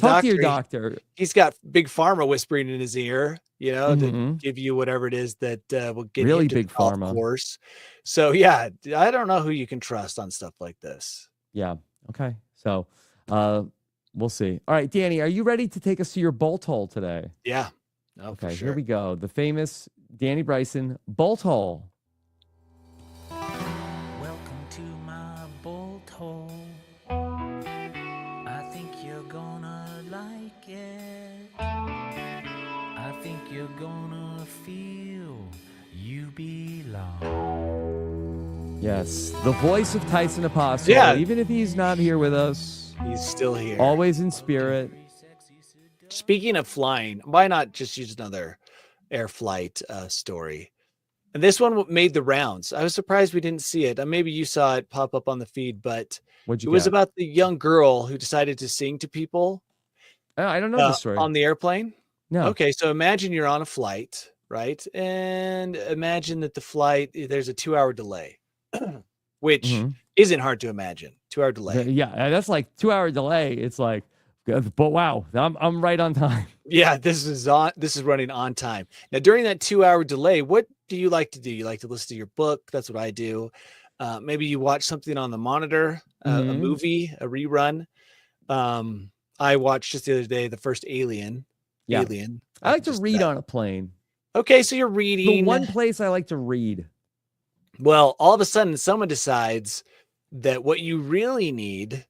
talk doctor, to your doctor. He's got big pharma whispering in his ear, to give you whatever it is that will get really him to big the golf pharma course. So yeah, I don't know who you can trust on stuff like this. Yeah. Okay. So we'll see. All right, Danny, are you ready to take us to your bolt hole today? Yeah. Oh, okay. Sure. Here we go. The famous Danny Bryson bolt hole. Welcome to my bolt hole. I think you're gonna like it. Yes, the voice of Tyson Apostol. Yeah. Even if he's not here with us, He's still here. always in spirit. Speaking of flying, why not just use another air flight story? And this one made the rounds. I was surprised we didn't see it. Maybe you saw it pop up on the feed, but What'd it you was get? about the young girl who decided to sing to people I don't know the story. on the airplane. No. Okay, so imagine you're on a flight, right? And imagine that the flight, there's a 2-hour delay, which Mhm. isn't hard to imagine. 2-hour delay. Yeah, that's like 2-hour delay. It's like, but wow, I'm right on time. Yeah, this is running on time. Now, during that 2-hour delay, what do you like to do? You like to listen to your book? That's what I do. Maybe you watch something on the monitor, a Mhm. movie, a rerun. I watched just the other day the first Alien. Yeah. Alien. I like to read on a plane. Okay, so you're The reading. one place I like to read. Well, all of a sudden, someone decides that what you really need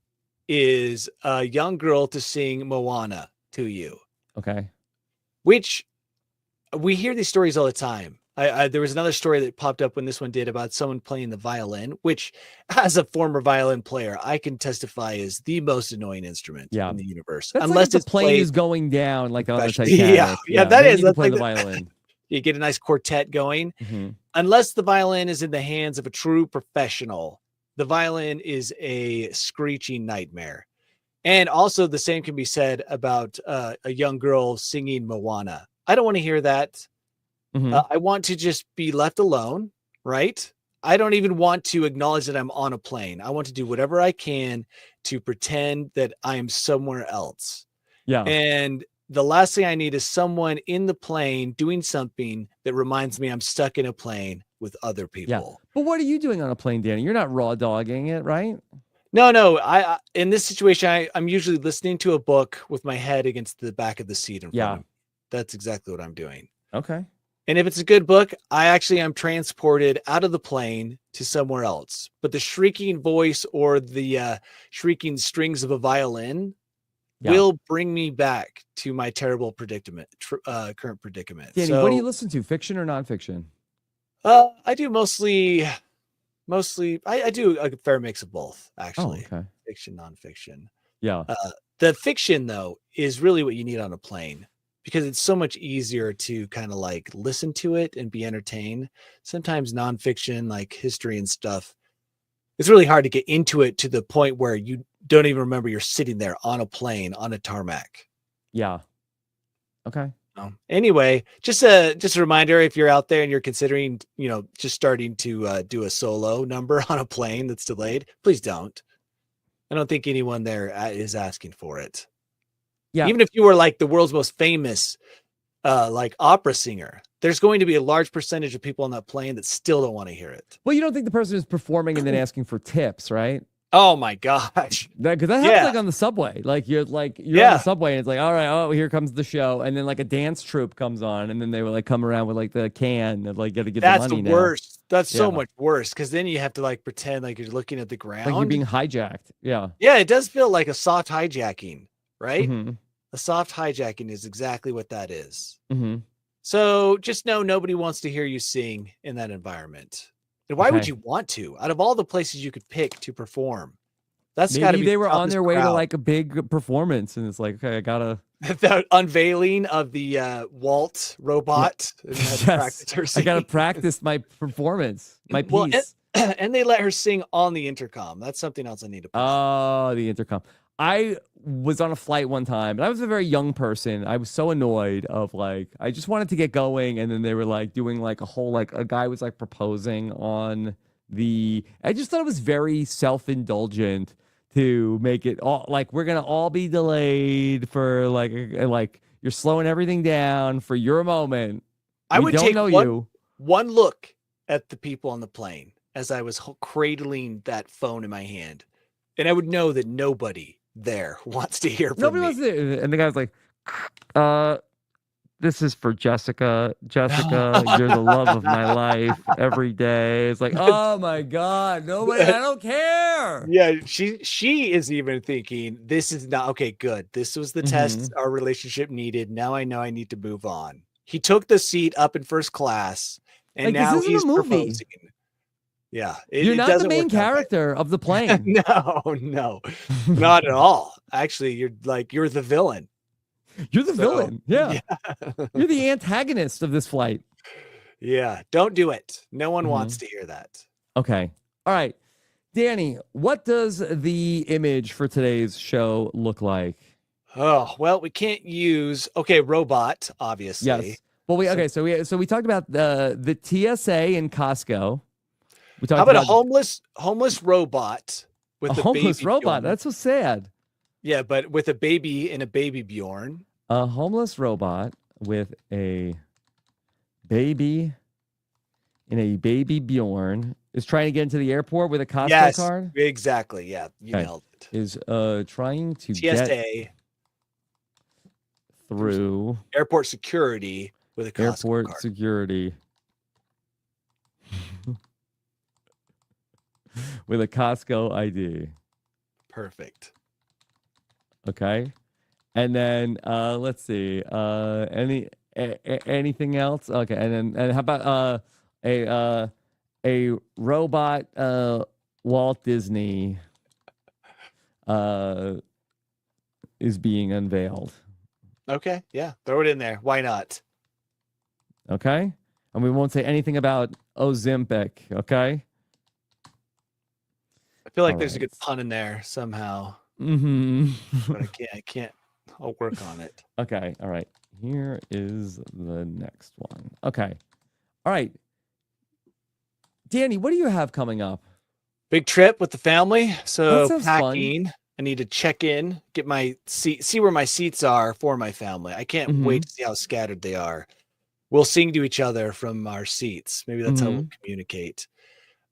is a young girl to sing Moana to you, Okay. which we hear these stories all the time. There was another story that popped up when this one did about someone playing the violin, which, as a former violin player, I can testify is the most annoying instrument in the universe. That's unless like if it's the plane played is going down, like on the professionally. Titanic. Yeah, that then is. you can That's play like the the- violin. You get a nice quartet going. Mhm. Unless the violin is in the hands of a true professional, the violin is a screeching nightmare. And also the same can be said about a young girl singing Moana. I don't want to hear that. Mhm. I want to just be left alone, right? I don't even want to acknowledge that I'm on a plane. I want to do whatever I can to pretend that I am somewhere else. Yeah. And the last thing I need is someone in the plane doing something that reminds me I'm stuck in a plane with other people. But what are you doing on a plane, Danny? You're not raw dogging it, right? No. I in this situation, I'm usually listening to a book with my head against the back of the seat in front of me. That's exactly what I'm doing. Okay. And if it's a good book, I actually am transported out of the plane to somewhere else. But the shrieking voice or the shrieking strings of a violin will bring me back to my terrible current predicament. Danny, So, what do you listen to? Fiction or nonfiction? I do mostly. I do a fair mix of both, actually. Oh, okay. Fiction, nonfiction. Yeah. The fiction, though, is really what you need on a plane because it's so much easier to kind of like listen to it and be entertained. Sometimes nonfiction, like history and stuff, it's really hard to get into it to the point where you don't even remember you're sitting there on a plane on a tarmac. Yeah. Okay. Anyway, just a reminder, if you're out there and you're considering, just starting to do a solo number on a plane that's delayed, please don't. I don't think anyone there is asking for it. Yeah. Even if you were like the world's most famous like opera singer, there's going to be a large percentage of people on that plane that still don't want to hear it. Well, you don't think the person is performing and then asking for tips, right? Oh my gosh. Because that happens like on the subway. Like you're on the subway and it's like, all right, oh, here comes the show. And then like a dance troupe comes on and then they will like come around with like the can and like gotta get the money now. Worst. That's so much worse because then you have to like pretend like you're looking at the ground. Like you're being hijacked. Yeah. Yeah, it does feel like a soft hijacking, right? Mhm. A soft hijacking is exactly what that is. Mhm. So just know nobody wants to hear you sing in that environment. And why would you want to? Out of all the places you could pick to perform, that's got to be. Maybe they were on their way to crowd. like a big performance, and it's like, okay, I gotta. The unveiling of the Walt robot. Yes, I gotta practice my performance, my piece. Well, and they let her sing on the intercom. That's something else I need to. Oh, the intercom. I was on a flight one time, and I was a very young person. I was so annoyed of like, I just wanted to get going, and then they were like doing like a whole like a guy was like proposing on the. I just thought it was very self-indulgent to make it all like we're gonna all be delayed for like you're slowing everything down for your moment. I would take you. One look at the people on the plane as I was cradling that phone in my hand, and I would know that nobody there wants to hear from Nobody me. wants to, and the guy was like, this is for Jessica. Jessica, you're the love of my life every day. It's like, oh my God, nobody, I don't care. Yeah, she is even thinking, this is not okay, good. This was the test our relationship needed. Now I know I need to move on. He took the seat up in first class, and Like, now this isn't he's a movie. proposing. Yeah. You're It not the doesn't main work out that character of the plane. No, no, not at all. Actually, you're the villain. You're the So, villain. Yeah. yeah. You're the antagonist of this flight. Yeah, don't do it. No one Mhm. wants to hear that. Okay. All right. Danny, what does the image for today's show look like? Oh, well, we can't use robot, obviously. Yes. Well, so we talked about the TSA in Costco. We talked How about a about homeless robot with a a homeless baby robot. Bjorn? That's so sad. Yeah, but with a baby and a baby Bjorn. A homeless robot with a baby in a baby Bjorn is trying to get into the airport with a Costco Yes, card. exactly. Yeah, you Okay. nailed it. Is trying to get TSA through airport security with a Costco airport card. security with a Costco ID. Perfect. Okay. And then let's see. Anything else? Okay. And how about a robot Walt Disney is being unveiled. Okay, yeah, throw it in there. Why not? Okay? And we won't say anything about Ozempic, okay? I feel like All there's a good right. pun in there somehow, Mm-hmm. but I can't. I'll work on it. Okay. All right. Here is the next one. Okay. All right. Danny, what do you have coming up? Big trip with the family. So sounds fun. packing. I need to check in, get my seat, see where my seats are for my family. I can't Mm-hmm. wait to see how scattered they are. We'll sing to each other from our seats. Maybe that's how we'll Mm-hmm. communicate.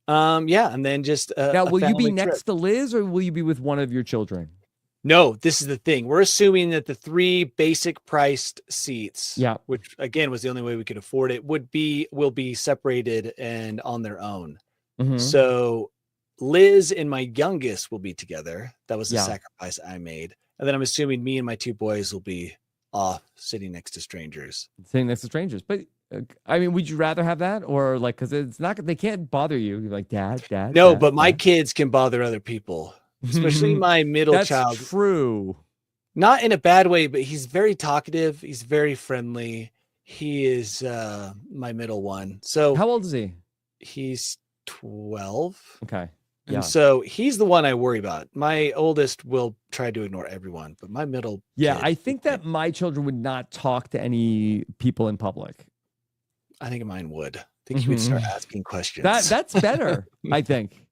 Yeah, and then just Now, a will you be family next trip. to Liz or will you be with one of your children? No, this is the thing. We're assuming that the 3 basic priced seats, Yeah. which again was the only way we could afford it, will be separated and on their own. Mhm. So Liz and my youngest will be together. That was the Yeah. sacrifice I made. And then I'm assuming me and my 2 boys will be off sitting next to strangers. Sitting next to strangers. But I mean, would you rather have that or like, because it's not, they can't bother you. You're like, dad. No, Dad, but my dad. kids can bother other people, especially my middle That's child. true. Not in a bad way, but he's very talkative. He's very friendly. He is my middle one. So How old is he? he's 12. Okay. And Yeah. so he's the one I worry about. My oldest will try to ignore everyone, but my middle Yeah. kid, I think that my children would not talk to any people in public. I think mine would. I think he would start asking questions. That's better, I think.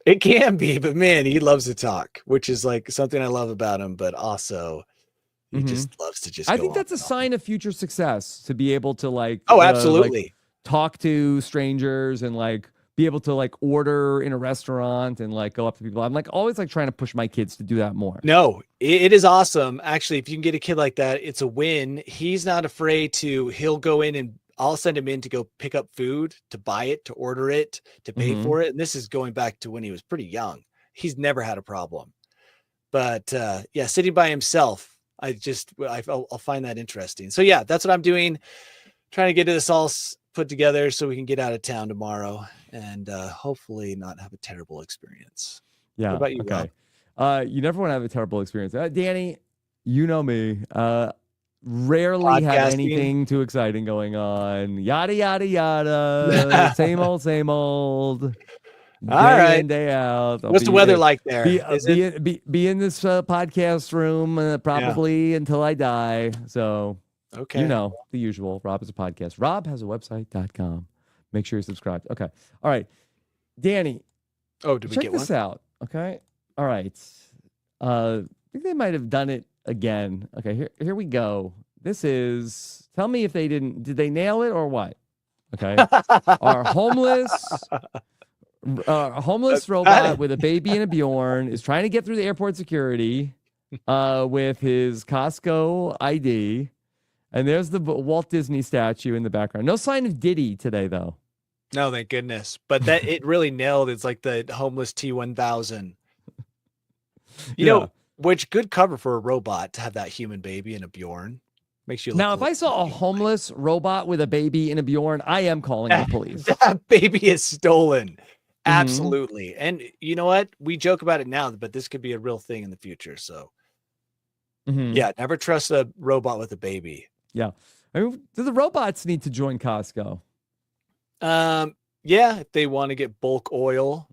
It can be, but man, he loves to talk, which is like something I love about him, but also he just loves to just I go think on that's a and on. sign of future success to be able to like Oh, like, absolutely. talk to strangers and like be able to like order in a restaurant and like go up to people. I'm like always like trying to push my kids to do that more. No, it is awesome. Actually, if you can get a kid like that, it's a win. He's not afraid to, he'll go in and I'll send him in to go pick up food, to buy it, to order it, to pay for it. And this is going back to when he was pretty young. He's never had a problem. But yeah, sitting by himself, I'll find that interesting. So yeah, that's what I'm doing. Trying to get this all put together so we can get out of town tomorrow and hopefully not have a terrible experience. Yeah. What about you, okay. Rob? You never want to have a terrible experience. Danny, you know me. Rarely have Podcasting. anything too exciting going on. Yada yada yada. Same old, same old. Day right. in, day out. I'll What's the be- weather like there? Be, Is be, it? be in this podcast room probably until I die. So, Okay. you know, the usual. Rob has a podcast. Rob has a website.com. Make sure you're subscribed. Okay. All right. Danny, Oh, did we check get this one? out. Okay. All right. I think they might have done it again. Okay. Here we go. This is, tell me if did they nail it or what? Okay. Our homeless robot with a baby and a Bjorn is trying to get through the airport security with his Costco ID. And there's the Walt Disney statue in the background. No sign of Diddy today, though. No, thank goodness. But that it really nailed. It's like the homeless T1000. You know, which good cover for a robot to have that human baby and a Bjorn. Makes you look Now, if I saw a homeless robot with a baby and a Bjorn, I am calling the police. That baby is stolen. Absolutely. And you know what? We joke about it now, but this could be a real thing in the future. So yeah, never trust a robot with a baby. Yeah. I mean, do the robots need to join Costco? Yeah, if they want to get bulk oil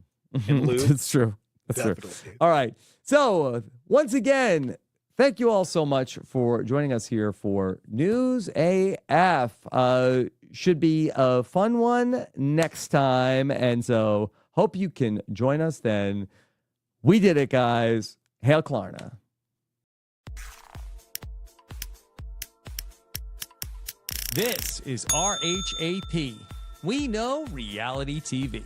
and lube. That's true. That's Definitely. true. All right. So once again, thank you all so much for joining us here for News AF. Should be a fun one next time. And so hope you can join us then. We did it, guys. Hail Klarna. This is RHAP. We know reality TV.